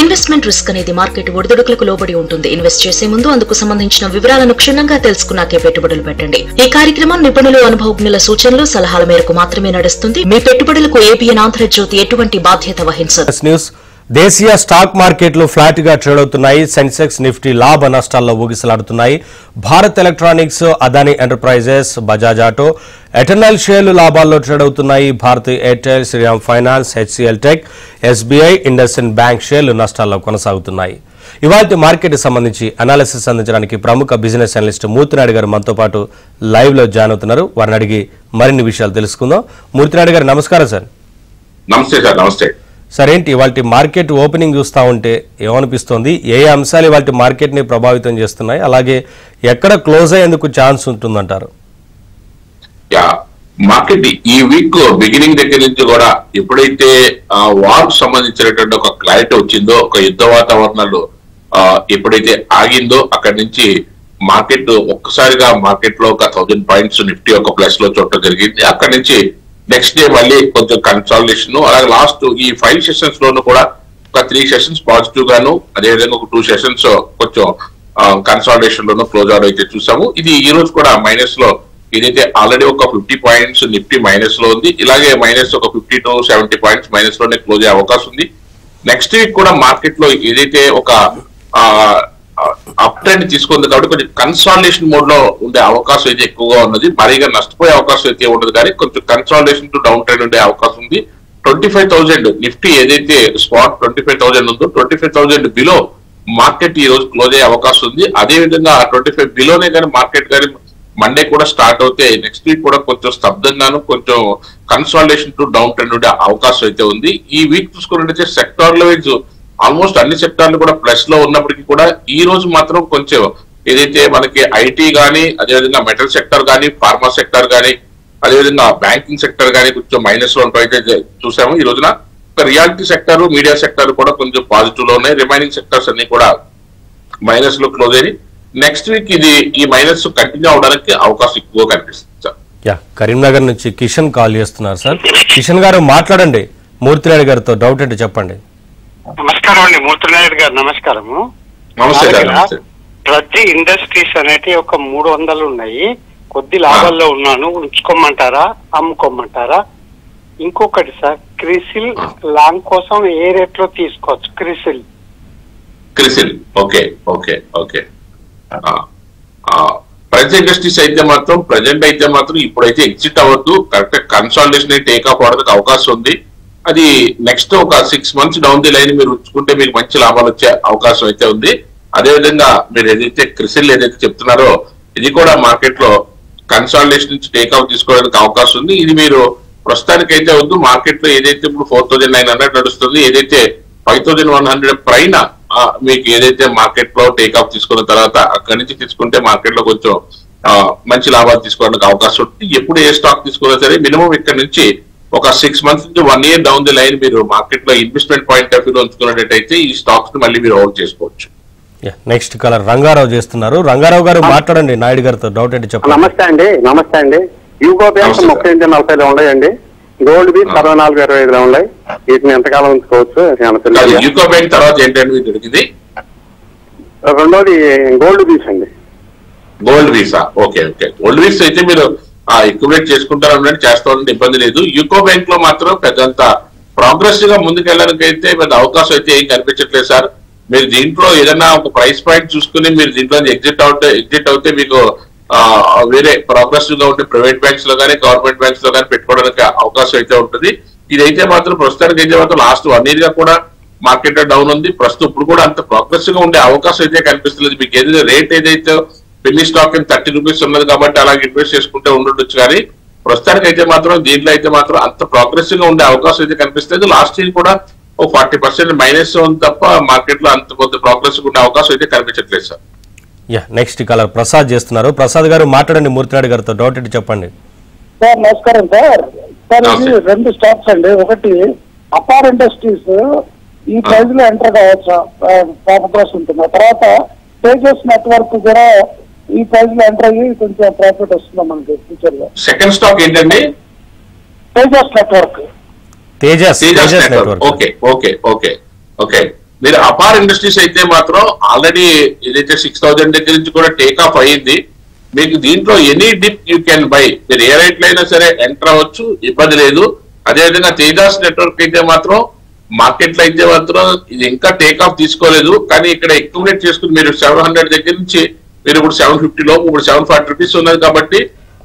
Investment risk అనేది market ఒడిదుడుకులకు లోబడి ఉంటుంది. ఇన్వెస్ట్ చేసే ముందు అందుకు సంబంధించిన వివరాలను క్షుణ్ణంగా తెలుసుకున్నాకే పెట్టుబడులు పెట్టండి. ఈ కార్యక్రమం నిపుణులు, అనుభవజ్ఞుల సూచనలు, సలహాల మేరకు మాత్రమే నడుస్తుంది. మీ పెట్టుబడులకు ఏబిఎన్ ఆంధ్రజ్యోతి ఎటువంటి బాధ్యత వహించదు. దేశీయ స్టాక్ మార్కెట్లు ఫ్లాట్ గా ట్రేడ్ అవుతున్నాయి. సెన్సెక్స్, నిఫ్టీ లాభ నష్టాల్లో ఊగిసలాడుతున్నాయి. Bharat Electronics, Adani Enterprises, Bajaj Auto, Eternal షేర్లు లాభాల్లో ట్రేడ్ అవుతున్నాయి. Bharti Airtel, Shriram Finance, HCL Tech, SBI, IndusInd Bank షేర్లు నష్టాల్లో కొనసాగుతున్నాయి. ఇవాళ మార్కెట్ సంబంధించి అనాలిసిస్ అందించడానికి ప్రముఖ బిజినెస్ అనలిస్ట్ మూర్తినాయుడు గారు మనతో పాటు లైవ్ లో జాయిన్ అవుతున్నారు. వారిని అడిగి మరిన్ని విషయాలు తెలుసుకుందాం. మూర్తినాయుడు గారు నమస్కారం సార్. నమస్తే సార్. నమస్తే సార్. ఏంటి ఇవాళ మార్కెట్ ఓపెనింగ్ చూస్తూ ఉంటే ఏమనిపిస్తోంది? ఏ అంశాలు ఇవాళ మార్కెట్ ని ప్రభావితం చేస్తున్నాయి? అలాగే ఎక్కడ క్లోజ్ అయ్యేందుకు ఛాన్స్ ఉంటుందంటారు? మార్కెట్ ఈ వీక్ బిగినింగ్ దగ్గర నుంచి కూడా ఎప్పుడైతే వార్ సంబంధించినటువంటి ఒక క్లారిటీ వచ్చిందో, ఒక యుద్ధ వాతావరణంలో ఎప్పుడైతే ఆగిందో అక్కడి నుంచి మార్కెట్ ఒక్కసారిగా మార్కెట్ లో ఒక 1000 పాయింట్స్ నిఫ్టీ ఒక ప్లస్ లో చూడటం జరిగింది. అక్కడి నుంచి నెక్స్ట్ డే మళ్ళీ కొంచెం కన్సాలిడేషన్, అలాగే లాస్ట్ ఈ 5 సెషన్స్ లోను కూడా ఒక 3 సెషన్స్ పాజిటివ్ గాను, అదేవిధంగా ఒక 2 సెషన్స్ కొంచెం కన్సాలిడేషన్ లోను క్లోజ్ అవడం అయితే చూసాము. ఇది ఈ రోజు కూడా మైనస్ లో ఏదైతే ఆల్రెడీ ఒక 50 పాయింట్స్ నిఫ్టీ మైనస్ లో ఉంది, ఇలాగే మైనస్ ఒక 50 to 70 పాయింట్స్ మైనస్ లోనే క్లోజ్ అయ్యే అవకాశం ఉంది. నెక్స్ట్ వీక్ కూడా మార్కెట్ లో ఏదైతే ఒక అప్ ట్రెండ్ తీసుకుంది కాబట్టి కొంచెం కన్సాలిడేషన్ మోడ్ లో ఉండే అవకాశం అయితే ఎక్కువగా ఉన్నది. మరీగా నష్టపోయే అవకాశం అయితే ఉండదు, కానీ కొంచెం కన్సాలిడేషన్ టు డౌన్ ట్రెండ్ ఉండే అవకాశం ఉంది. 25,000 నిఫ్టీ ఏదైతే స్పాట్ 25,000 ఉందో 25,000 బిలో మార్కెట్ ఈ రోజు క్లోజ్ అయ్యే అవకాశం ఉంది. అదే విధంగా 25 బిలోనే కానీ మార్కెట్ కానీ మండే కూడా స్టార్ట్ అవుతే నెక్స్ట్ వీక్ కూడా కొంచెం స్తబ్దంగాను, కొంచెం కన్సాలిడేషన్ టు డౌన్ ట్రెండ్ ఉండే అవకాశం అయితే ఉంది. ఈ వీక్ చూసుకున్నట్టయితే సెక్టార్ వైజ్ ఆల్మోస్ట్ అన్ని సెక్టార్లు కూడా ప్లస్ లో ఉన్నప్పటికీ కూడా ఈ రోజు మాత్రం కొంచెం ఏదైతే మనకి ఐటీ కానీ, అదేవిధంగా మెటల్ సెక్టర్ కానీ, ఫార్మా సెక్టర్ కానీ, అదేవిధంగా బ్యాంకింగ్ సెక్టర్ కానీ కొంచెం మైనస్ లో అయితే చూసాము. ఈ రోజున రియాలిటీ సెక్టర్, మీడియా సెక్టర్ కూడా కొంచెం పాజిటివ్ లో ఉన్నాయి. రిమైనింగ్ సెక్టర్స్ అన్ని కూడా మైనస్ లో క్లోజ్ అయ్యి నెక్స్ట్ వీక్ ఇది ఈ మైనస్ కంటిన్యూ అవడానికి అవకాశం ఎక్కువ కనిపిస్తుంది సార్. కరీంనగర్ నుంచి కిషన్ కాల్ చేస్తున్నారు సార్. కిషన్ గారు మాట్లాడండి, మూర్తినాయుడు గారితో డౌట్ ఏంటి చెప్పండి. నమస్కారం అండి మూర్తినాయుడు గారు. నమస్కారము. ప్రతి ఇండస్ట్రీస్ అనేటి ఒక 300 ఉన్నాయి. కొద్ది లాభాల్లో ఉన్నాను, ఉంచుకోమంటారా అమ్ముకోమంటారా? ఇంకొకటి సార్, క్రిసిల్ లాంగ్ కోసం ఏ రేట్ లో తీసుకోవచ్చు? CRISIL okay okay okay present industries అయితే మాత్రం ఇప్పుడైతే ఎగ్జిట్ అవ్వద్దు. కరెక్ట్ కన్సాలిడేషన్ టేక్ ఆఫ్ అవడానికి అవకాశం ఉంది. అది నెక్స్ట్ ఒక 6 months డౌన్ ది లైన్ మీరు ఉంచుకుంటే మీకు మంచి లాభాలు వచ్చే అవకాశం అయితే ఉంది. అదేవిధంగా మీరు ఏదైతే క్రిసిల్ ఏదైతే చెప్తున్నారో ఇది కూడా మార్కెట్ లో కన్సాలిడేషన్ నుంచి టేక్ ఆఫ్ తీసుకోవడానికి అవకాశం ఉంది. ఇది మీరు ప్రస్తుతానికైతే వద్దు. మార్కెట్ లో ఏదైతే ఇప్పుడు 4,900 నడుస్తుంది, ఏదైతే 5,100 పైన మీకు ఏదైతే మార్కెట్ లో టేక్ ఆఫ్ తీసుకున్న తర్వాత అక్కడి నుంచి తీసుకుంటే మార్కెట్ లో కొంచెం మంచి లాభాలు తీసుకోవడానికి అవకాశం ఉంటుంది. ఎప్పుడు ఏ స్టాక్ తీసుకున్నా సరే మినిమం ఇక్కడ నుంచి ఒక 6 months నుంచి 1 year డౌన్ ది లైన్ మీరు మార్కెట్ లో ఇన్వెస్ట్మెంట్ పాయింట్ ఆఫ్ వ్యూ ఉంచుకున్నట్టయితే ఈ స్టాక్స్ ని మళ్ళీ మీరు హోల్డ్ చేసుకోవచ్చు. నెక్స్ట్ కాలర్ రంగారావు చేస్తున్నారు. రంగారావు గారు మాట్లాడండి, నాయుడు గారితో డౌట్ ఏంటి చెప్పండి. నమస్తే అండి. యూకో బ్యాంక్ 38-40 ఉన్నాయండి. గోల్డ్ బీచ్ 64-25 ఉన్నాయి. వీటిని ఎంతకాలం ఉంచుకోవచ్చు? యూకో బ్యాంక్ తర్వాత ఏంటంటే దొరికింది రెండోది గోల్డ్ బీచ్ అండి. Gold visa okay okay. Gold visa అయితే మీరు ఎక్యుములేట్ చేసుకుంటారన్నట్టు చేస్తారంటే ఇబ్బంది లేదు. యూకో బ్యాంక్ లో మాత్రం పెద్దంత ప్రోగ్రెసివ్ గా ముందుకెళ్ళడానికి అయితే పెద్ద అవకాశం అయితే ఏం కనిపించట్లేదు సార్. మీరు దీంట్లో ఏదైనా ఒక ప్రైస్ పాయింట్ చూసుకుని మీరు దీంట్లో ఎగ్జిట్ అవుతే మీకు వేరే ప్రోగ్రెసివ్ గా ఉంటే ప్రైవేట్ బ్యాంక్స్ లో కానీ గవర్నమెంట్ బ్యాంక్స్ లో కానీ పెట్టుకోవడానికి అవకాశం అయితే ఉంటుంది. ఇదైతే మాత్రం ప్రస్తుతానికి అయితే మాత్రం లాస్ట్ 1 year గా కూడా మార్కెట్ డౌన్ ఉంది. ప్రస్తుతం ఇప్పుడు కూడా అంత ప్రోగ్రెసివ్ గా ఉండే అవకాశం అయితే కనిపిస్తుంది. మీకు ఏదైతే రేట్ ఏదైతే పెన్నీ స్టాక్ 30 రూపీస్ ఉన్నది కాబట్టి అలాగే ఇన్వెస్ట్ చేసుకుంటే ఉండొచ్చు, కానీ ప్రస్తుతానికి అయితే మాత్రం దీంట్లో అయితే మాత్రం అంత ప్రోగ్రెసివ్ గా ఉండే అవకాశం అయితే కనిపిస్తుంది. లాస్ట్ ఇయర్ కూడా ఒక 40% మైనస్ ఉంది తప్ప మార్కెట్ లో అంత కొంత ప్రోగ్రెసివ్ ఉండే అవకాశం అయితే కనిపించట్లేదు సార్. నెక్స్ట్ కాలర్ ప్రసాద్ చేస్తున్నారు. ప్రసాద్ గారు మాట్లాడండి, మూర్తినాయుడు గారితో డౌట్ ఏంటి చెప్పండి. సార్ నమస్కారం సార్. ఇది 2 స్టాక్స్ అండి. ఒకటి అపార్ ఇండస్ట్రీస్ ఈ ప్రైజ్ లో ఎంటర్ కావచ్చా? ప్రాఫిట్ ఉంటుంది. తర్వాత తేజస్ నెట్వర్క్ కూడా ఈ ప్రైజ్ లో ఎంటర్ అయ్యి కొంచెం ప్రాఫిట్ వస్తుందా మనకి ఫ్యూచర్ లో? సెకండ్ స్టాక్ ఏంటండి? Tejas network. Tejas network okay okay okay okay. మీరు అపార్ ఇండస్ట్రీస్ అయితే మాత్రం ఆల్రెడీ ఏదైతే 6,000 దగ్గర నుంచి కూడా టేక్ ఆఫ్ అయ్యింది. మీకు దీంట్లో any dip you can by, మీరు ఏ రేట్ లో అయినా సరే ఎంటర్ అవ్వచ్చు, ఇబ్బంది లేదు. అదేవిధంగా తేజాస్ నెట్వర్క్ అయితే మాత్రం మార్కెట్ లో అయితే మాత్రం ఇది ఇంకా టేక్ ఆఫ్ తీసుకోలేదు. కానీ ఇక్కడ అక్యుములేట్ చేసుకుని మీరు 700 దగ్గర నుంచి మీరు ఇప్పుడు 750 లోపు ఇప్పుడు 740 రూపీస్ ఉన్నది కాబట్టి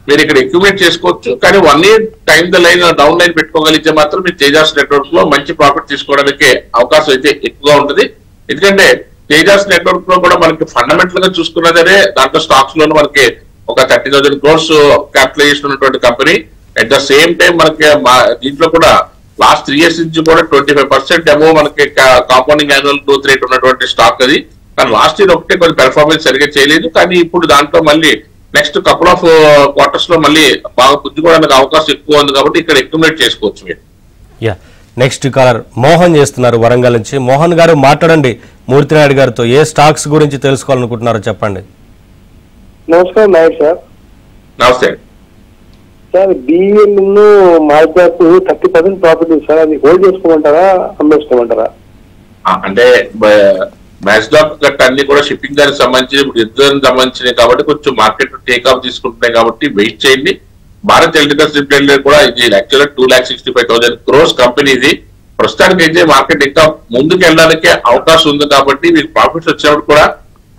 మీరు ఇక్కడ అక్యుములేట్ చేసుకోవచ్చు. కానీ 1 year time the line down line పెట్టుకోగలిగితే మాత్రం మీరు తేజాస్ నెట్వర్క్ లో మంచి ప్రాఫిట్ తీసుకోవడానికి అవకాశం అయితే ఎక్కువగా ఉంటుంది. ఎందుకంటే తేజాస్ నెట్వర్క్ లో కూడా మనకి ఫండమెంటల్ గా చూసుకున్నదనే దాంట్లో స్టాక్స్ లోనూ మనకి ఒక 30,000 crores క్యాపిటలైజేషన్ ఉన్నటువంటి company. At the same time మనకి దీంట్లో కూడా లాస్ట్ 3 years నుంచి కూడా 25% ఏమో మనకి కాంపౌండింగ్ యాన్యువల్ గ్రోత్ రేట్ ఉన్నటువంటి స్టాక్ అది. కానీ లాస్ట్ ఇయర్ ఒకటే కొంచెం పెర్ఫార్మెన్స్ సరిగ్గా చేయలేదు. కానీ ఇప్పుడు దాంట్లో మళ్ళీ నెక్స్ట్ కపుల్ ఆఫ్ క్వార్టర్స్ లో మళ్ళీ బాగా పుంజుకోవడానికి అవకాశం ఎక్కువ ఉంది కాబట్టి ఇక్కడ అక్యుములేట్ చేసుకోవచ్చు మీరు. యా, నెక్స్ట్ కాలర్ మోహన్ చేస్తున్నారు వరంగల్ నుంచి. మోహన్ గారు మాట్లాడండి మూర్తినాయుడు గారితో. ఏ స్టాక్స్ గురించి తెలుసుకోవాలనుకుంటున్నారో చెప్పండి. నమస్కారం నాయుడు సార్. నమస్తే సార్, బిఎల్ మార్కెట్ 30% ప్రాఫిట్ ఉంది సార్, అది హోల్డ్ చేసుకోమంటారా అమ్మేసుకోమంటారా? అంటే మ్యాచ్డాక్ గట్ట అన్ని కూడా షిప్పింగ్ దానికి సంబంధించి ఇప్పుడు యుద్ధానికి సంబంధించినవి కాబట్టి కొంచెం మార్కెట్ టేక్ ఆఫ్ తీసుకుంటున్నాయి కాబట్టి వెయిట్ చేయండి. భారత్ ఎలక్ట్రికల్స్ లిమిటెడ్ కూడా ఇది యాక్చువల్గా 2,65,000 crores కంపెనీ. ఇది ప్రస్తుతానికి అయితే మార్కెట్ ఇంకా ముందుకు వెళ్ళడానికి అవకాశం ఉంది కాబట్టి మీకు ప్రాఫిట్స్ వచ్చినప్పుడు కూడా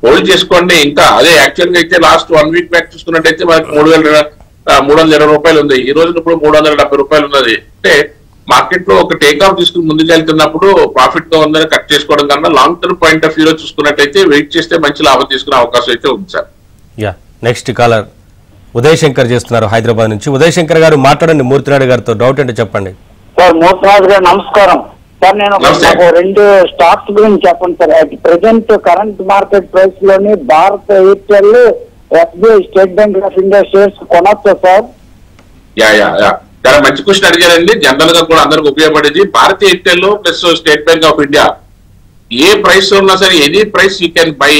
హోల్డ్ చేసుకోండి. ఇంకా అదే యాక్చువల్ గా అయితే లాస్ట్ 1 week బ్యాక్ చూసుకున్నట్టయితే మనకి 320 రూపాయలు ఉంది. ఈ రోజు ఇప్పుడు 370 రూపాయలు ఉన్నది. అంటే మార్కెట్ లో ఒక టేక్ ఆఫ్ తీసుకుని ముందుకు వెళ్తున్నప్పుడు ప్రాఫిట్ గా ఉందని కట్ చేసుకోవడం కన్నా లాంగ్ టర్మ్ పాయింట్ ఆఫ్ వ్యూలో చూసుకున్నట్టయితే వెయిట్ చేస్తే మంచి లాభం తీసుకునే అవకాశం అయితే ఉంది sir. Yeah, next caller Uday Shankar చేస్తున్నారు హైదరాబాద్ నుంచి. ఉదయ్ శంకర్ గారు మాట్లాడండి మూర్తినాయుడు గారితో. డౌట్ అంటే చెప్పండి. సార్ మూర్తినాథ్ గారు నమస్కారం. సార్ నేను నాకు 2 స్టాక్స్ గురించి చెప్పండి sir. At present current market price లోని Bharat Airtel, SBI, State Bank of India shares కొనొచ్చా సార్? చాలా మంచి క్వశ్చన్ అడిగారండి. జనరల్ గా కూడా అందరికి ఉపయోగపడేది. Bharat Airtel plus State Bank of India ఏ ప్రైస్ ఉన్నా సరే any price you can buy.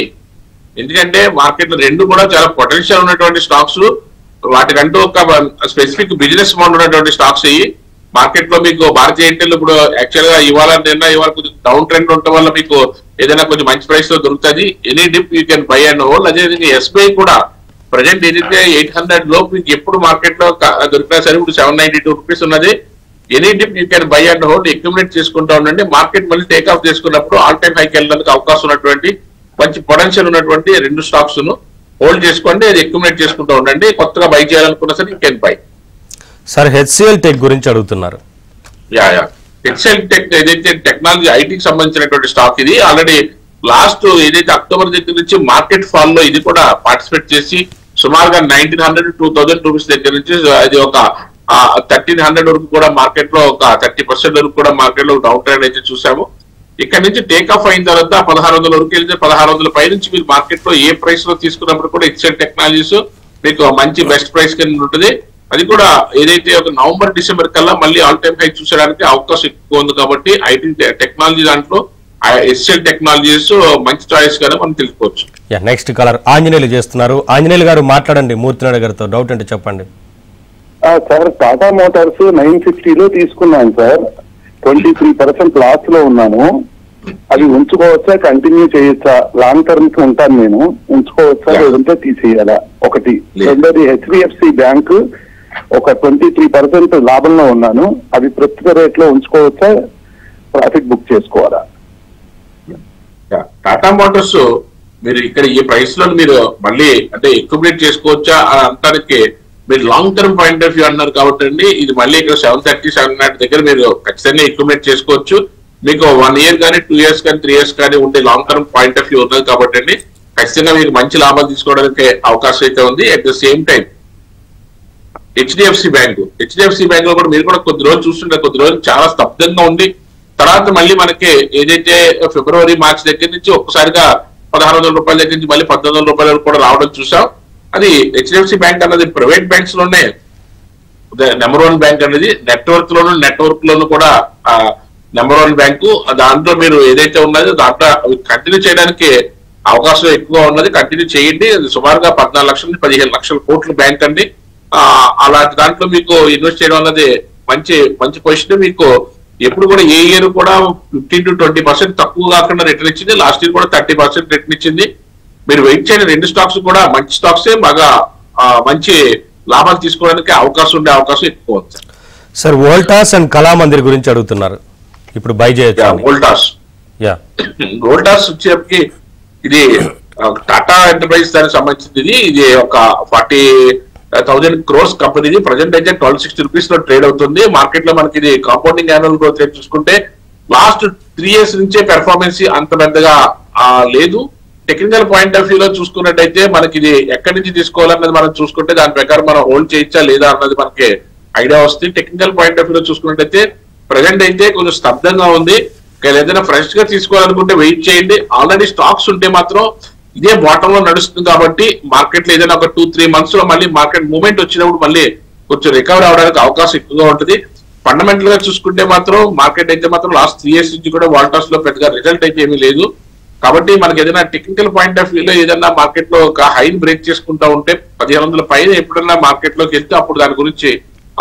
ఎందుకంటే మార్కెట్ లో రెండు కూడా చాలా పొటెన్షియల్ ఉన్నటువంటి స్టాక్స్, వాటికంటూ ఒక స్పెసిఫిక్ బిజినెస్ మోడల్ ఉన్నటువంటి స్టాక్స్ అయ్యి మార్కెట్ లో మీకు భారతీయ ఎయిర్టెల్ ఇప్పుడు యాక్చువల్ గా ఇవాళ కొంచెం డౌన్ ట్రెండ్ ఉండటం వల్ల మీకు ఏదైనా కొంచెం మంచి ప్రైస్ లో దొరుకుతుంది. Any dip you can by and hold. అదేవిధంగా ఎస్బీఐ కూడా ప్రజెంట్ ఏదైతే 800 లోపు మీకు ఎప్పుడు మార్కెట్ లో దొరికినా సరే ఇప్పుడు 792 రూపీస్ ఉన్నది. Any dip you can by and hold, accumulate చేసుకుంటా ఉండండి. మార్కెట్ మళ్ళీ టేక్ ఆఫ్ చేసుకున్నప్పుడు ఆల్ టైమ్ హైకి వెళ్ళడానికి అవకాశం ఉన్నటువంటి మంచి పొటెన్షియల్ ఉన్నటువంటి 2 స్టాక్స్ ను హోల్డ్ చేసుకోండి. అది అక్యుములేట్ చేసుకుంటూ ఉండండి. కొత్తగా బై చేయాలనుకున్నా సరే you can by. Sir, HCl tech గురించి అడుగుతున్నారు. హెచ్సిఎల్ టెక్ ఏదైతే టెక్నాలజీ ఐటీకి సంబంధించినటువంటి స్టాక్, ఇది ఆల్రెడీ లాస్ట్ ఏదైతే అక్టోబర్ దగ్గర నుంచి మార్కెట్ ఫాల్ లో ఇది కూడా పార్టిసిపేట్ చేసి సుమారుగా 1,900 to 2,000 రూపీస్ దగ్గర నుంచి అది ఒక 1,300 వరకు కూడా మార్కెట్ లో ఒక 30% వరకు కూడా మార్కెట్ లో డౌన్ ట్రెండ్ అయితే చూసాము. ఇక్కడ నుంచి టేక్ ఆఫ్ అయిన తర్వాత 1,600 వరకు వెళ్తే 1,600 పై నుంచి మీరు మార్కెట్ లో ఏ ప్రైస్ లో తీసుకున్నప్పుడు కూడా హెచ్సిఎల్ టెక్నాలజీస్ మీకు మంచి బెస్ట్ ప్రైస్ కింద ఉంటుంది. అది కూడా ఏదైతే ఒక నవంబర్ డిసెంబర్ కల్లా మళ్ళీ ఆల్ టైమ్ హై చూసడానికి అవకాశం ఎక్కువ ఉంది కాబట్టి ఐటీ టెక్నాలజీ దాంట్లో హెచ్సిఎల్ టెక్నాలజీస్ మంచి చాయిస్ గా మనం తెలుసుకోవచ్చు. నెక్స్ట్ కాలర్ ఆంజనేయులు చేస్తున్నారు. ఆంజనేయులు గారు మాట్లాడండి మూర్తినాయుడు గారితో. డౌట్ అంటే చెప్పండి. సార్, టాటా మోటార్స్ 950లో తీసుకున్నాను సార్. 23% లాస్ లో ఉన్నాను. అది ఉంచుకోవచ్చా, కంటిన్యూ చేయొచ్చా? లాంగ్ టర్మ్ కి ఉంటాను నేను. ఉంచుకోవచ్చా లేదంటే తీసేయాలా? ఒకటి. రెండోది హెచ్డిఎఫ్సి బ్యాంక్ ఒక 23% లాభంలో ఉన్నాను. అది ప్రస్తుత రేట్ లో ఉంచుకోవచ్చా, ప్రాఫిట్ బుక్ చేసుకోవాలా? టాటా మోటార్స్ మీరు ఇక్కడ ఈ ప్రైస్ లో మీరు మళ్ళీ అంటే అక్యుములేట్ చేసుకోవచ్చా అని అంటానికి మీరు long term point of view అన్నారు కాబట్టి అండి, ఇది మళ్ళీ ఇక్కడ 730, 790 దగ్గర మీరు ఖచ్చితంగా అక్యుములేట్ చేసుకోవచ్చు. మీకు 1 year కానీ 2 years కానీ 3 years కానీ ఉండే long term point of view ఉన్నది కాబట్టి అండి ఖచ్చితంగా మీకు మంచి లాభాలు తీసుకోవడానికి అవకాశం అయితే ఉంది. At the same time HDFC bank లో కూడా మీరు కూడా కొద్ది రోజులు చూస్తుంటే కొద్ది రోజులు చాలా స్తబ్దంగా ఉంది. తర్వాత మళ్ళీ మనకి ఏదైతే ఫిబ్రవరి మార్చి దగ్గర నుంచి ఒక్కసారిగా 1,600 రూపాయల దగ్గర నుంచి మళ్ళీ 1,800 రూపాయల కూడా రావడం చూసాం. అది హెచ్డిఎఫ్సి బ్యాంక్ అన్నది ప్రైవేట్ బ్యాంక్స్ లోనే నెంబర్ 1 బ్యాంక్ అనేది. నెట్వర్క్ లోను కూడా నెంబర్ 1 బ్యాంకు. దాంట్లో మీరు ఏదైతే ఉన్నదో దాంట్లో కంటిన్యూ చేయడానికి అవకాశం ఎక్కువ ఉన్నది. కంటిన్యూ చేయండి. సుమారుగా 14 లక్షల నుంచి 15 లక్షల కోట్ల బ్యాంక్ అండి. అలాంటి దాంట్లో మీకు ఇన్వెస్ట్ చేయడం అన్నది మంచి పొజిషన్. మీకు ఎప్పుడు కూడా ఏ ఇయర్ కూడా 15 to 20% తక్కువ కాకుండా రిటర్న్ ఇచ్చింది. లాస్ట్ ఇయర్ కూడా 30% రిటర్న్ ఇచ్చింది. మీరు వెయిట్ చేయండి. రెండు స్టాక్స్ కూడా మంచి స్టాక్సే, బాగా మంచి లాభాలు తీసుకోవడానికి అవకాశం ఉండే అవకాశం ఎక్కువ ఉంది సార్. వోల్టాస్ అండ్ కళామందిర్ గురించి అడుగుతున్నారు, ఇప్పుడు బై చేయొచ్చు. వోల్టాస్ వచ్చేప్పటికి ఇది టాటా ఎంటర్ప్రైజ్ దానికి సంబంధించింది. ఇది ఒక 40,000 crores కంపెనీ. ప్రజెంట్ అయితే 1260 rupees లో ట్రేడ్ అవుతుంది. మార్కెట్ లో మనకి ఇది కాంపౌండింగ్ యాన్యువల్ గ్రోత్ రేట్ చూసుకుంటే లాస్ట్ 3 years నుంచే పెర్ఫార్మెన్స్ అంత పెద్దగా లేదు. టెక్నికల్ పాయింట్ ఆఫ్ వ్యూలో చూసుకున్నట్టయితే మనకి ఇది ఎక్కడి నుంచి తీసుకోవాలన్నది మనం చూసుకుంటే దాని ప్రకారం మనం హోల్డ్ చేయొచ్చా లేదా అన్నది మనకి ఐడియా వస్తుంది. టెక్నికల్ పాయింట్ ఆఫ్ వ్యూలో చూసుకున్నట్టయితే ప్రజెంట్ అయితే కొంచెం స్తబ్దంగా ఉంది. ఏదైనా ఫ్రెష్ గా తీసుకోవాలనుకుంటే వెయిట్ చేయండి. ఆల్రెడీ స్టాక్స్ ఉంటే మాత్రం ఇదే బాటమ్ లో నడుస్తుంది కాబట్టి మార్కెట్ లో ఏదైనా ఒక 2-3 months లో మళ్ళీ మార్కెట్ మూవ్మెంట్ వచ్చినప్పుడు మళ్ళీ కొంచెం రికవర్ అవడానికి అవకాశం ఎక్కువగా ఉంటుంది. ఫండమెంటల్ గా చూసుకుంటే మాత్రం మార్కెట్ అయితే మాత్రం లాస్ట్ 3 years నుంచి కూడా వాల్టాస్ లో పెద్దగా రిజల్ట్ అయితే ఏమీ లేదు. కాబట్టి మనకి ఏదైనా టెక్నికల్ పాయింట్ ఆఫ్ వ్యూలో ఏదైనా మార్కెట్ లో ఒక హైన్ బ్రేక్ చేసుకుంటా ఉంటే 1500 పైన ఎప్పుడన్నా మార్కెట్ లోకి వెళ్తే అప్పుడు దాని గురించి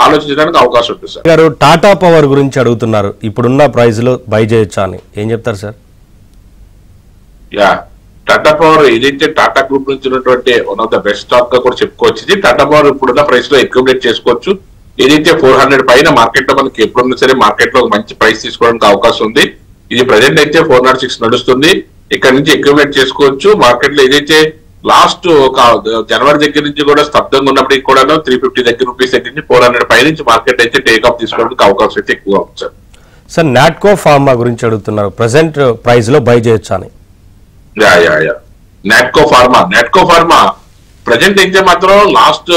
ఆలోచించడానికి అవకాశం ఉంటుంది సార్. గారు టాటా పవర్ గురించి అడుగుతున్నారు, ఇప్పుడున్న ప్రైస్ లో బై చేయొచ్చా అని ఏం చెప్తారు సార్? టాటా పవర్ ఏదైతే టాటా గ్రూప్ నుంచి ఉన్నటువంటి one of the best stock గా కూడా చెప్పుకోవచ్చు. ఇది టాటా పవర్ ఇప్పుడున్న ప్రైస్ లో అక్యుములేట్ చేసుకోవచ్చు. ఏదైతే 400 పైన మార్కెట్ లో మనకి ఎప్పుడున్నా సరే మార్కెట్ లో మంచి ప్రైస్ తీసుకోవడానికి అవకాశం ఉంది. ఇది ప్రజెంట్ అయితే 406 నడుస్తుంది. ఇక్కడ నుంచి అక్యుములేట్ చేసుకోవచ్చు. మార్కెట్ లో ఏదైతే లాస్ట్ ఒక జనవరి దగ్గర నుంచి కూడా స్తబ్దంగా ఉన్నప్పటికీ కూడా 350 రూపీస్ దగ్గర నుంచి 400 పై నుంచి మార్కెట్ అయితే టేక్ ఆఫ్ తీసుకోవడానికి అవకాశం అయితే ఎక్కువ ఉంది సార్. సార్ నాట్కో ఫార్మా గురించి అడుగుతున్నారు, ప్రెసెంట్ ప్రైస్ లో బై చేయొచ్చా అని. నాట్కో ఫార్మా ప్రజెంట్ అయితే మాత్రం లాస్ట్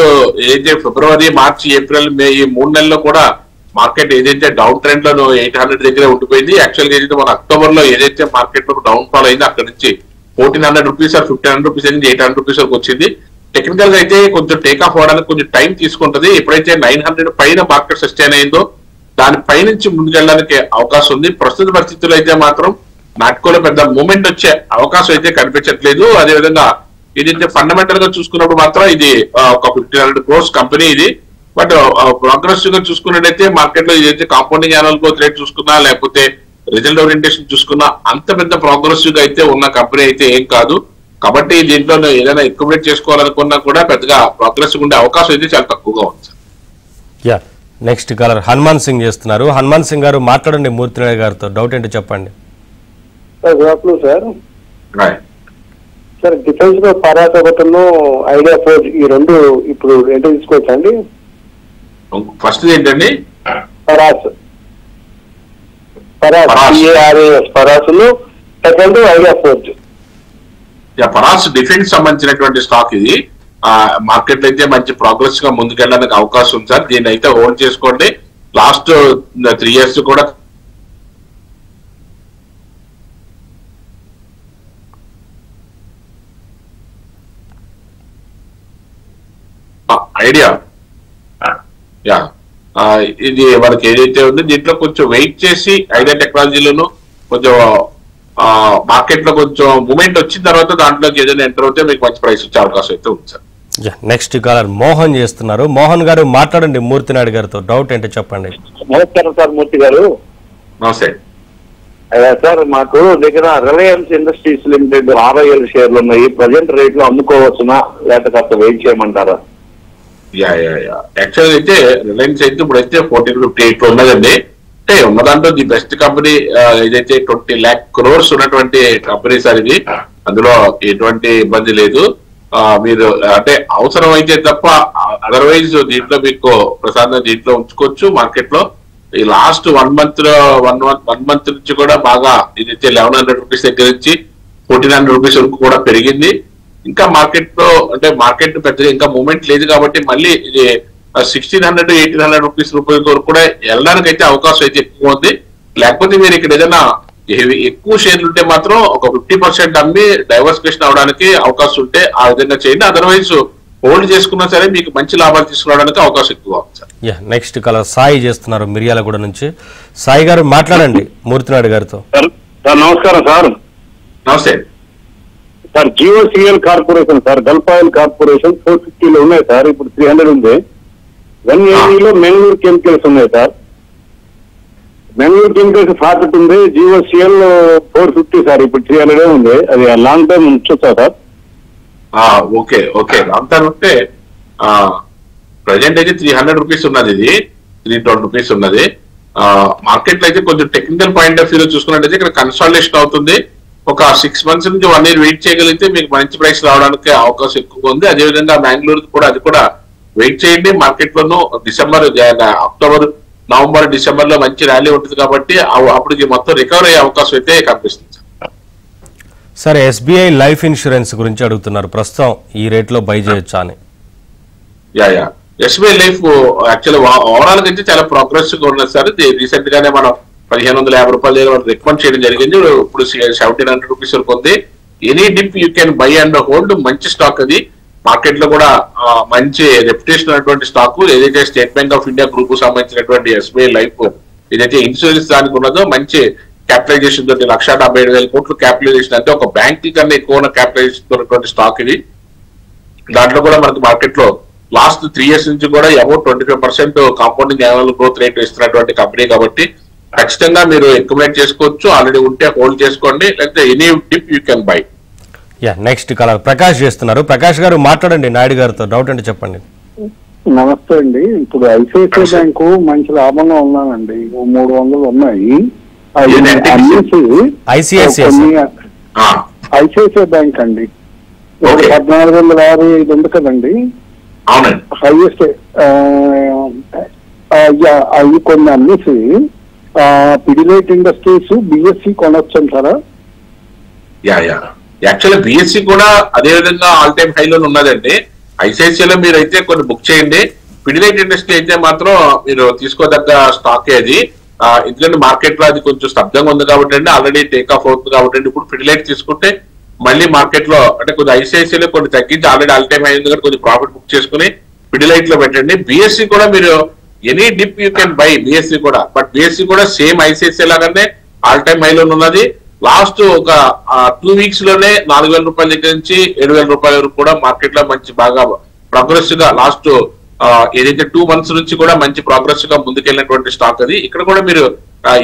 ఏదైతే ఫిబ్రవరి, మార్చి, ఏప్రిల్, మే ఈ 3 నెలల్లో కూడా మార్కెట్ ఏదైతే డౌన్ ట్రెండ్ లో 800 దగ్గర ఉండిపోయింది. యాక్చువల్ గా ఏదైతే మన అక్టోబర్ లో ఏదైతే మార్కెట్ లో డౌన్ ఫాల్ అయిందో అక్కడ నుంచి 1400 రూపీస్ 1500 రూపీస్ నుంచి 800 రూపీస్ వరకు వచ్చింది. టెక్నికల్ గా అయితే కొంచెం టేక్ ఆఫ్ అవడానికి కొంచెం టైం తీసుకుంటది. ఎప్పుడైతే 900 పైన మార్కెట్ సస్టైన్ అయిందో దాని పైనుంచి ముందుకెళ్ళడానికి అవకాశం ఉంది. ప్రస్తుత పరిస్థితుల్లో అయితే మాత్రం నాట్కోలో పెద్ద మూమెంట్ వచ్చే అవకాశం అయితే కనిపించట్లేదు. అదేవిధంగా ఏదైతే ఫండమెంటల్ గా చూసుకున్నప్పుడు మాత్రం ఇది ఒక 1500 crores కంపెనీ ఇది. బట్ ప్రోగ్రెసివ్ గా చూసుకున్నట్టయితే మార్కెట్ లో ఏదైతే కాంపౌండింగ్ యాన్యువల్ గ్రోత్ రేట్ చూసుకున్నా లేకపోతే రిజల్ట్ ఓరియంటేషన్ చూసుకున్నా అంత పెద్ద ప్రోగ్రెసివ్ గా అయితే ఉన్న కంపెనీ అయితే ఏం కాదు. కాబట్టి దీంట్లో ఏదైనా అక్యుములేట్ చేసుకోవాలనుకున్నా కూడా పెద్దగా ప్రోగ్రెసివ్ ఉండే అవకాశం అయితే చాలా తక్కువగా ఉంది. Yeah, next caller Hanuman Singh చేస్తున్నారు. హనుమాన్ సింగ్ గారు మాట్లాడండి మూర్తినాయుడు గారితో, డౌట్ ఏంటో చెప్పండి. సార్ డిఫెన్స్ లో పరాస్ ఒకటను ఐడియా ఫోర్ ఈ రెండు ఇప్పుడు ఎంత తీసుకోవచ్చండి? ఫస్ట్ ఏంటండి? పరాస్ పరాసులు, second Idea Forge. Paras defence సంబంధించినటువంటి స్టాక్ ఇది. మార్కెట్ అయితే మంచి ప్రోగ్రెస్ గా ముందుకెళ్ళడానికి అవకాశం ఉంది సార్. దీన్ని అయితే హోల్డ్ చేసుకోండి. లాస్ట్ 3 years కూడా ఐడియా ఇది మనకి ఏదైతే ఉందో దీంట్లో కొంచెం వెయిట్ చేసి ఐడియా టెక్నాలజీలోను కొంచెం మార్కెట్ లో కొంచెం మూమెంట్ వచ్చిన తర్వాత దాంట్లోకి ఏదైనా ఎంటర్ అవుతే మీకు మంచి ప్రైస్ వచ్చే అవకాశం అయితే ఉంది సార్. నెక్స్ట్ కాలర్ మోహన్ చేస్తున్నారు. మోహన్ గారు మాట్లాడండి మూర్తినాయుడు గారితో, డౌట్ ఏంటో చెప్పండి. నమస్కారం సార్ మూర్తి గారు. నమస్తే సార్. మాకు దగ్గర రిలయన్స్ ఇండస్ట్రీస్ లిమిటెడ్ 60,000 షేర్లు ఉన్నాయి. ప్రజెంట్ రేట్ లో అమ్ముకోవచ్చునా లేకపోతే కాస్త వెయిట్ చేయమంటారా? యాక్చువల్ అయితే రిలయన్స్ అయితే ఇప్పుడైతే 1458 ఉన్నదండి. అంటే ఉన్న దాంట్లో ది బెస్ట్ కంపెనీ ఏదైతే 20 lakh crores ఉన్నటువంటి కంపెనీ సార్ ఇది. అందులో ఎటువంటి ఇబ్బంది లేదు. మీరు అంటే అవసరం అయితే తప్ప అదర్వైజ్ దీంట్లో మీకు ప్రశాంతంగా దీంట్లో ఉంచుకోవచ్చు. మార్కెట్ లో ఈ లాస్ట్ 1 month నుంచి కూడా బాగా ఇదైతే 1100 రూపీస్ దగ్గర నుంచి 1400 రూపీస్ వరకు కూడా పెరిగింది. ఇంకా మార్కెట్ లో అంటే మార్కెట్ పెద్దగా ఇంకా మూమెంట్ లేదు కాబట్టి మళ్ళీ ఇది 1600-1800 రూపీస్ వరకు కూడా వెళ్ళడానికి అయితే అవకాశం అయితే ఎక్కువ ఉంది. లేకపోతే మీరు ఇక్కడ ఏదైనా ఎక్కువ షేర్లు ఉంటే మాత్రం ఒక 50% అమ్మి డైవర్సిఫికేషన్ అవడానికి అవకాశం ఉంటే ఆ విధంగా చేయండి. అదర్వైజ్ హోల్డ్ చేసుకున్నా సరే మీకు మంచి లాభాలు తీసుకురావడానికి అవకాశం ఎక్కువ ఉంది సార్. నెక్స్ట్ కలర్ సాయి చేస్తున్నారు మిర్యాలగూడ నుంచి. సాయి గారు మాట్లాడండి మూర్తినాయుడు గారితో. నమస్కారం సార్. నమస్తే sir. GOCL corporation sir, Gulf Oil Corporation 450లో ఉన్నాయి సార్. ఇప్పుడు 300 ఉంది. 180లో మెంగళూరు కెమికల్స్ ఉన్నాయి సార్. బెంగళూరు కెమికల్స్ ప్రాఫిట్ ఉంది. జిఓసిఎల్ 450 సార్, ఇప్పుడు 300 ఉంది. అది లాంగ్ టైం ఉంచొచ్చా sir? Okay okay, long term ఉంటే ప్రజెంట్ అయితే 300 రూపీస్ ఉన్నది, ఇది 320 రూపీస్ ఉన్నది. మార్కెట్ లో అయితే కొంచెం టెక్నికల్ పాయింట్ ఆఫ్ వ్యూలో చూసుకున్నట్టయితే ఇక్కడ కన్సాలిడేషన్ అవుతుంది. ఒక 6 months నుంచి 1 year వెయిట్ చేయగలిగితే మీకు మంచి ప్రైస్ రావడానికి అవకాశం ఎక్కువగా ఉంది. అదేవిధంగా బెంగళూరు కూడా అది కూడా వెయిట్ చేయండి. మార్కెట్ లోను అక్టోబర్, నవంబర్, డిసెంబర్ లో మంచి ర్యాలీ ఉంటుంది కాబట్టి అప్పటికి మొత్తం రికవర్ అయ్యే అవకాశం అయితే కనిపిస్తుంది. సరే, ఎస్బీఐ లైఫ్ ఇన్సూరెన్స్ గురించి అడుగుతున్నారు, ప్రస్తుతం ఈ రేట్ లో బై చేయొచ్చా అని. Yeah SBI life actual overall గా అయితే చాలా ప్రోగ్రెసివ్ గా ఉన్నది సార్. రీసెంట్ గానే మనం 1550 రూపాయలు రికమెండ్ చేయడం జరిగింది. ఇప్పుడు 1700 రూపీస్ వరకు ఉంది. Any dip you can by and hold. మంచి స్టాక్ అది. మార్కెట్ లో కూడా మంచి రెప్యుటేషన్ ఉన్నటువంటి స్టాక్. ఏదైతే state Bank of India group కు సంబంధించినటువంటి ఎస్బీఐ లైఫ్ ఏదైతే ఇన్సూరెన్స్ దానికి ఉన్నదో మంచి క్యాపిటలైజేషన్ తోటి 1,77,000 కోట్లు క్యాపిటలైజేషన్, అంటే ఒక బ్యాంక్ కన్నా ఎక్కువ క్యాపిటలైజేషన్ ఉన్నటువంటి స్టాక్ ఇది. దాంట్లో కూడా మనకి మార్కెట్ లో లాస్ట్ 3 years నుంచి కూడా about 25% compounding annual growth rate ఇస్తున్నటువంటి కంపెనీ కాబట్టి ఖచ్చితంగా మీరు అక్యుములేట్ చేసుకోవచ్చు. ఆల్రెడీ ఉంటే హోల్డ్ చేసుకోండి, లేకపోతే any dip you can by. Next colour Prakash చేస్తున్నారు. ప్రకాష్ గారు మాట్లాడండి నాయుడు గారితో, డౌట్ అంటే చెప్పండి. నమస్తే అండి. ఇప్పుడు ఐసిఐసిఐ బ్యాంకు మంచి లాభంగా ఉన్నానండి, 300 ఉన్నాయి. ఐసిఐసిఐ బ్యాంక్ అండి 1465 ఉంది కదండి, హైయెస్ట్. అవి కొన్ని అమ్మేసి పిడిలైట్ ఇండస్ట్రీస్, బిఎస్సి కొనొచ్చు అంటారా? యాక్చువల్లీ బిఎస్సి కూడా అదే విధంగా ఆల్ టైమ్ హైలో ఉన్నదండి. ఐసిఐసిఐలో మీరు అయితే కొన్ని బుక్ చేయండి. పిడిలైట్ ఇండస్ట్రీ అయితే మాత్రం మీరు తీసుకోదగ్గ స్టాక్ అది. ఎందుకంటే మార్కెట్ లో అది కొంచెం స్తబ్దంగా ఉంది కాబట్టి అండి, ఆల్రెడీ టేక్ ఆఫ్ అవుతుంది కాబట్టి అండి. ఇప్పుడు పిడిలైట్ తీసుకుంటే మళ్ళీ మార్కెట్ లో అంటే కొంచెం ఐసిఐసిఐలో కొన్ని తగ్గించి ఆల్రెడీ ఆల్ టైమ్ అయింది కాబట్టి కొంచెం ప్రాఫిట్ బుక్ చేసుకుని పిడిలైట్ లో పెట్టండి. బిఎస్సి కూడా మీరు any dip you can by BSc కూడా, బట్ బిఎస్సి కూడా సేమ్ ఐసిఐసిఐ లాగానే ఆల్ టైమ్ హైలో ఉన్నది. లాస్ట్ ఒక 2 weeks లోనే 4,000 రూపాయల దగ్గర నుంచి 7,000 రూపాయల వరకు కూడా మార్కెట్ లో మంచి బాగా ప్రోగ్రెసివ్ గా లాస్ట్ ఏదైతే 2 months నుంచి కూడా మంచి ప్రోగ్రెసివ్ గా ముందుకెళ్ళినటువంటి స్టాక్ అది. ఇక్కడ కూడా మీరు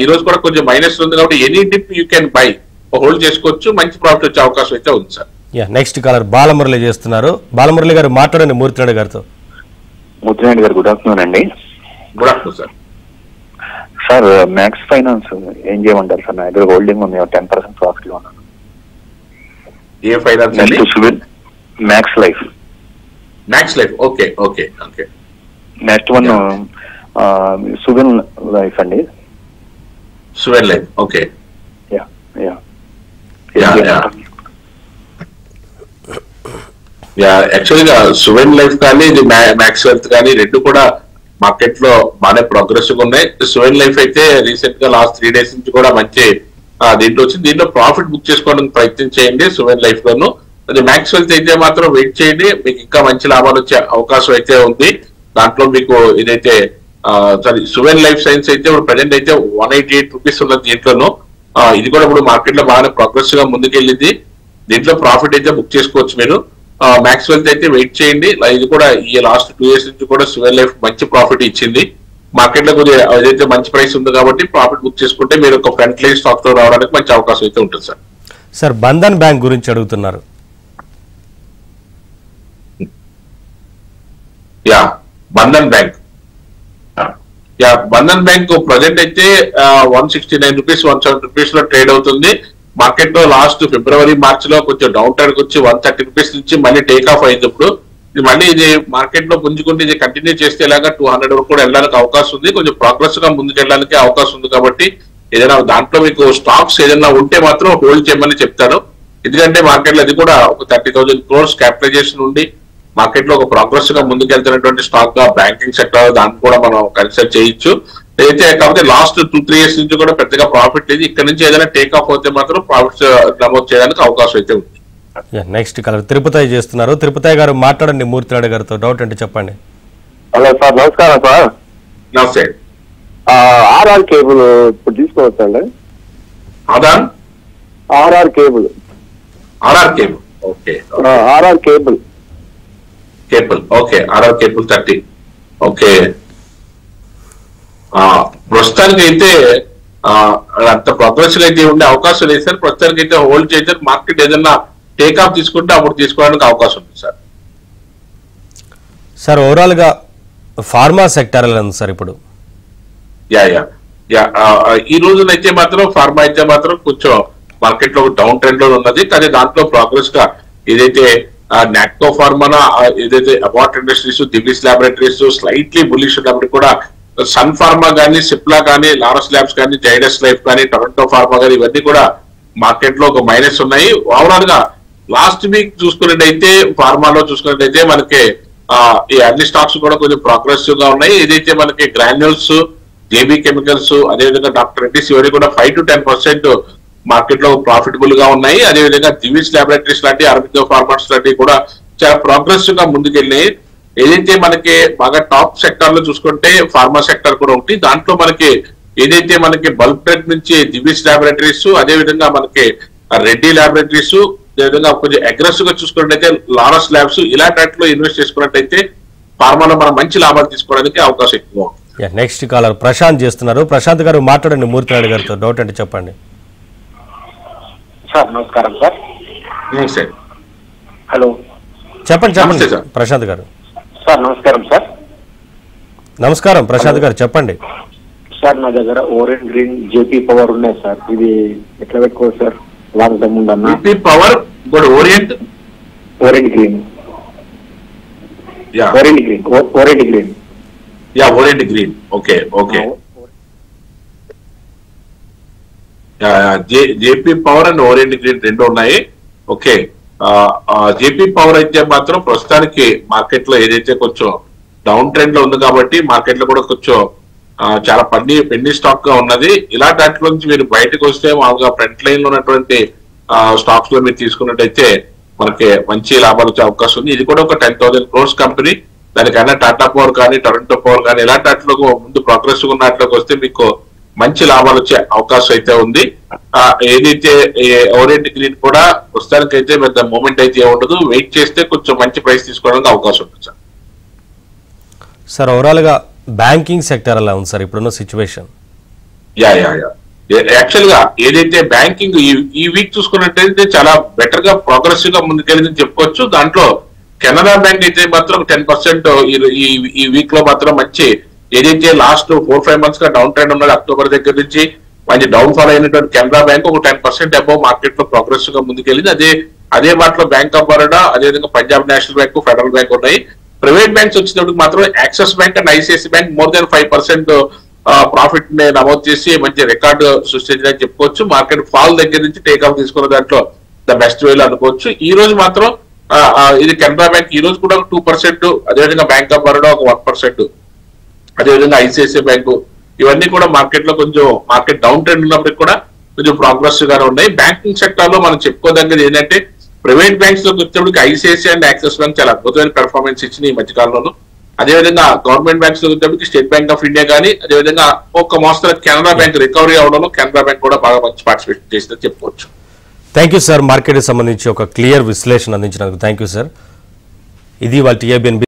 ఈ రోజు కూడా కొంచెం మైనస్ ఉంది కాబట్టి any dip you can by, hold చేసుకోవచ్చు. మంచి ప్రాఫిట్ వచ్చే అవకాశం అయితే ఉంది సార్. నెక్స్ట్ కాలర్ బాలమురళి చేస్తున్నారు. బాలమురళి గారు మాట్లాడండి మూర్తినాయుడు గారితో. మూర్తినాయుడు గారు గుడ్ ఆఫ్టర్నూన్ అండి. Good afternoon sir. Sir max finance ఏం చేయమంటారు సార్? నా దగ్గర హోల్డింగ్ ఉంది, 10% ప్రాఫిట్ లో ఉన్నాను. ఏ ఫైనాన్స్ అండి? Max Life. Max Life, okay okay okay. Next one Suven life అండి. Suven life, okay. యాక్చువల్గా సువెన్ లైఫ్ కానీ ఇది మ్యాక్స్ వెల్త్ కానీ రెండు కూడా మార్కెట్ లో బాగానే ప్రోగ్రెసివ్ ఉన్నాయి. సువెన్ లైఫ్ అయితే రీసెంట్ గా లాస్ట్ 3 days నుంచి కూడా మంచి దీంట్లో వచ్చింది. దీంట్లో ప్రాఫిట్ బుక్ చేసుకోవడానికి ప్రయత్నం చేయండి సువెన్ లైఫ్ లోను. అది మ్యాక్స్ వెల్త్ అయితే మాత్రం వెయిట్ చేయండి, మీకు ఇంకా మంచి లాభాలు వచ్చే అవకాశం అయితే ఉంది. దాంట్లో మీకు ఇదైతే సారీ సువెన్ లైఫ్ సైన్స్ అయితే ఇప్పుడు ప్రజెంట్ అయితే 188 రూపీస్ ఉన్నది దీంట్లోను. ఇది కూడా ఇప్పుడు మార్కెట్ లో బాగానే ప్రోగ్రెసివ్ గా ముందుకెళ్ళింది. దీంట్లో ప్రాఫిట్ అయితే బుక్ చేసుకోవచ్చు మీరు. మ్యాక్స్ వెల్త్ అయితే వెయిట్ చేయండి. ఇది కూడా ఈ లాస్ట్ 2 years నుంచి కూడా సువెన్ లైఫ్ మంచి ప్రాఫిట్ ఇచ్చింది. మార్కెట్ లో కొద్దిగా ఏదైతే మంచి ప్రైస్ ఉంది కాబట్టి ప్రాఫిట్ బుక్ చేసుకుంటే మీరు ఒక ఫ్రంట్ లైన్ స్టాక్ లో రావడానికి మంచి అవకాశం అయితే ఉంటుంది సార్. సార్ బంధన్ బ్యాంక్ గురించి అడుగుతున్నారు. Bandhan bank Bandhan bank present అయితే 169 రూపీస్ 170 రూపీస్ లో ట్రేడ్ అవుతుంది. మార్కెట్ లో లాస్ట్ ఫిబ్రవరి మార్చ్ లో కొంచెం డౌన్ ట్రెండ్ వచ్చి 130 రూపీస్ నుంచి మళ్ళీ టేక్ ఆఫ్ అయింది. ఇప్పుడు ఇది మళ్ళీ ఇది మార్కెట్ లో పుంజుకుంటే ఇది కంటిన్యూ చేస్తే ఇలాగా 200 వరకు కూడా వెళ్ళడానికి అవకాశం ఉంది. కొంచెం ప్రోగ్రెస్ గా ముందుకు వెళ్ళడానికి అవకాశం ఉంది కాబట్టి ఏదైనా దాంట్లో మీకు స్టాక్స్ ఏదైనా ఉంటే మాత్రం హోల్డ్ చేయమని చెప్తాను. ఎందుకంటే మార్కెట్ లో అది కూడా ఒక 30,000 crores క్యాపిటలైజేషన్ ఉండి మార్కెట్ లో ఒక ప్రోగ్రెస్ గా ముందుకెళ్తున్నటువంటి స్టాక్ గా బ్యాంకింగ్ సెక్టర్ దాన్ని కూడా మనం కన్సిడర్ చేయొచ్చు. అయితే కాకపోతే లాస్ట్ 2-3 years నుంచి కూడా పెద్దగా ప్రాఫిట్ లేదు. ఇక్కడ నుంచి ఏదైనా టేక్ ఆఫ్ అవుతే మాత్రం ప్రాఫిట్స్ నమోదు చేయడానికి అవకాశం అయితే ఉంది. నెక్స్ట్ కలర్ తిరుపతి చేస్తున్నారు. తిరుపతి గారు మాట్లాడండి మూర్తినాయుడు గారితో, డౌట్ అంటే చెప్పండి. హలో సార్, నమస్కారం సార్. నమస్తే. ఆర్ఆర్ కేబుల్ ఇప్పుడు తీసుకోవచ్చండి? RR cable okay. RR cable okay. RR cable 30 okay. ప్రస్తుతానికి అయితే అంత ప్రోగ్రెసివ్ అయితే ఉండే అవకాశం లేదు సార్. ప్రస్తుతానికి అయితే హోల్డ్ చేశారు. మార్కెట్ ఏదన్నా టేక్ ఆఫ్ తీసుకుంటే అప్పుడు తీసుకోవడానికి అవకాశం ఉంది సార్. సార్ ఓవరాల్ గా ఫార్మా సెక్టర్ ఎలా ఉంది సార్ ఇప్పుడు? ఈ రోజునైతే మాత్రం ఫార్మా అయితే మాత్రం కొంచెం మార్కెట్ లో డౌన్ ట్రెండ్ లో ఉన్నది. కానీ దాంట్లో ప్రోగ్రెస్ గా ఏదైతే నాక్టో ఫార్మా, ఏదైతే Abbott industries, Divi's laboratories slightly bullish ఉన్నప్పుడు కూడా సన్ ఫార్మా కానీ, సిప్లా కానీ, లారస్ ల్యాబ్స్ కానీ, జైడస్ లైఫ్ కానీ, టొరంటో ఫార్మా కానీ ఇవన్నీ కూడా మార్కెట్ లో ఒక మైనస్ ఉన్నాయి. ఓవరాల్ గా లాస్ట్ వీక్ చూసుకున్నట్టయితే ఫార్మాలో చూసుకున్నట్టయితే మనకి ఈ అన్ని స్టాక్స్ కూడా కొంచెం ప్రోగ్రెసివ్ గా ఉన్నాయి. ఏదైతే మనకి గ్రాన్యూల్స్, జేబీ కెమికల్స్, అదేవిధంగా డాక్టర్ రెడ్డిస్ ఇవన్నీ కూడా 5 to 10% మార్కెట్ లో ప్రాఫిటబుల్ గా ఉన్నాయి. అదేవిధంగా దివిస్ ల్యాబొరేటరీస్ లాంటి, అరబిందో ఫార్మాస్ లాంటి కూడా చాలా ప్రోగ్రెసివ్ గా ముందుకెళ్ళినాయి. ఏదైతే మనకి బాగా టాప్ సెక్టర్ లో చూసుకుంటే ఫార్మా సెక్టర్ కూడా ఉంటుంది. దాంట్లో మనకి ఏదైతే మనకి బల్క్ డ్రగ్ నుంచి దివిస్ ల్యాబొరేటరీస్, అదేవిధంగా మనకి రెడ్డి ల్యాబొరేటరీస్, అదేవిధంగా కొంచెం అగ్రెసివ్ గా చూసుకున్నట్టయితే లారస్ ల్యాబ్స్ ఇలాంటి వాటిలో ఇన్వెస్ట్ చేసుకున్నట్టయితే ఫార్మాలో మనం మంచి లాభాలు తీసుకోవడానికి అవకాశం ఎక్కువ. నెక్స్ట్ కాలర్ ప్రశాంత్ చేస్తున్నారు. ప్రశాంత్ గారు మాట్లాడండి మూర్తి నాయుడు గారితో. డౌట్ అంటే చెప్పండి సార్. నమస్కారం సార్. హలో చెప్పండి ప్రశాంత్ గారు. సార్ నమస్కారం సార్. నమస్కారం ప్రశాంత్ గారు చెప్పండి సార్. నా దగ్గర ఓరెంజ్ గ్రీన్ జేపీ పవర్ ఉన్నాయి సార్. ఇది ఎట్లా పెట్టుకోవచ్చు సార్? లాంగ్ టర్మ్ ఉందన్నా. Power orient orange green orange green orange green orange green okay okay. JP power and orange green రెండు ఉన్నాయి. ఓకే. జేపీ పవర్ అయితే మాత్రం ప్రస్తుతానికి మార్కెట్ లో ఏదైతే కొంచెం డౌన్ ట్రెండ్ లో ఉంది కాబట్టి మార్కెట్ లో కూడా కొంచెం చాలా పెండి స్టాక్ గా ఉన్నది. ఇలాంటి వాటిలో నుంచి మీరు బయటకు వస్తే మామూలుగా ఫ్రంట్ లైన్ లో ఉన్నటువంటి స్టాక్స్ లో మీరు తీసుకున్నట్టయితే మనకి మంచి లాభాలు వచ్చే అవకాశం ఉంది. ఇది కూడా ఒక 10,000 crores కంపెనీ. దానికైనా టాటా పవర్ కానీ, టొరంటో పవర్ కానీ ఇలాంటి వాటిలో ముందు ప్రోగ్రెసివ్ ఉన్న వాటిలోకి వస్తే మీకు మంచి లాభాలు వచ్చే అవకాశం అయితే ఉంది. ఏదైతే ఓరెంజ్ గ్రీన్ కూడా ప్రస్తుతానికి అయితే పెద్ద మూమెంట్ అయితే ఉండదు. వెయిట్ చేస్తే కొంచెం మంచి ప్రైస్ తీసుకోవడానికి అవకాశం ఉంటుంది సార్. సార్ ఓవరాల్ గా బ్యాంకింగ్ సెక్టర్ ఎలా ఉంది సార్ ఇప్పుడున్న సిచ్యువేషన్? యాక్చువల్ గా ఏదైతే బ్యాంకింగ్ ఈ వీక్ చూసుకున్నట్టయితే చాలా బెటర్ గా ప్రోగ్రెసివ్ గా ముందుకెళ్ళిందని చెప్పుకోవచ్చు. దాంట్లో కెనరా బ్యాంక్ అయితే మాత్రం 10% ఈ వీక్ లో మాత్రం మంచి, ఏదైతే లాస్ట్ 4-5 months గా డౌన్ ట్రెండ్ ఉన్నది అక్టోబర్ దగ్గర నుంచి మంచి డౌన్ ఫాల్ అయినటువంటి కెనరా బ్యాంక్ ఒక 10% అబౌవ్ మార్కెట్ లో ప్రోగ్రెసివ్ గా ముందుకెళ్ళింది. అదే వాటిలో బ్యాంక్ ఆఫ్ బరోడా, అదేవిధంగా Punjab national bank, federal bank ఉన్నాయి. ప్రైవేట్ బ్యాంక్స్ వచ్చినప్పుడు మాత్రం axis bank and ICICI bank more than 5% profit ని నమోదు చేసి మంచి రికార్డు సృష్టించడానికి చెప్పుకోవచ్చు. మార్కెట్ ఫాల్ దగ్గర నుంచి టేక్ ఆఫ్ తీసుకున్న దాంట్లో ద బెస్ట్ వేలో అనుకోవచ్చు. ఈ రోజు మాత్రం ఇది కెనరా బ్యాంక్ ఈ రోజు కూడా 2%, అదేవిధంగా బ్యాంక్ ఆఫ్ బరోడా ఒక 1%, అదేవిధంగా ఐసిఐసిఐ బ్యాంకు ఇవన్నీ కూడా మార్కెట్ లో కొంచెం మార్కెట్ డౌన్ ట్రెండ్ ఉన్నప్పటికీ కూడా కొంచెం ప్రోగ్రెసివ్ గానే ఉన్నాయి. బ్యాంకింగ్ సెక్టర్ లో మనం చెప్పుకోదగ్గది ఏంటంటే ప్రైవేట్ బ్యాంక్స్ లోకి వచ్చేప్పటికి ఐసిఐసిఐ అండ్ యాక్సిస్ బ్యాంక్ చాలా అద్భుతమైన పెర్ఫార్మెన్స్ ఇచ్చింది ఈ మధ్యకాలంలో. అదేవిధంగా గవర్నమెంట్ బ్యాంక్స్ లో వచ్చేప్పటికి స్టేట్ బ్యాంక్ ఆఫ్ ఇండియా కానీ, అదేవిధంగా ఒక మోస్తరు కెనరా బ్యాంక్ రికవరీ అవడంలో కెనరా బ్యాంక్ కూడా బాగా మంచి పార్టిసిపేట్ చేసిందని చెప్పుకోవచ్చు. Thank you sir. మార్కెట్ సంబంధించి ఒక క్లియర్ విశ్లేషణ అందించినందుకు థ్యాంక్ యూ సార్. ఇది వాళ్ళ టీఐబిఎన్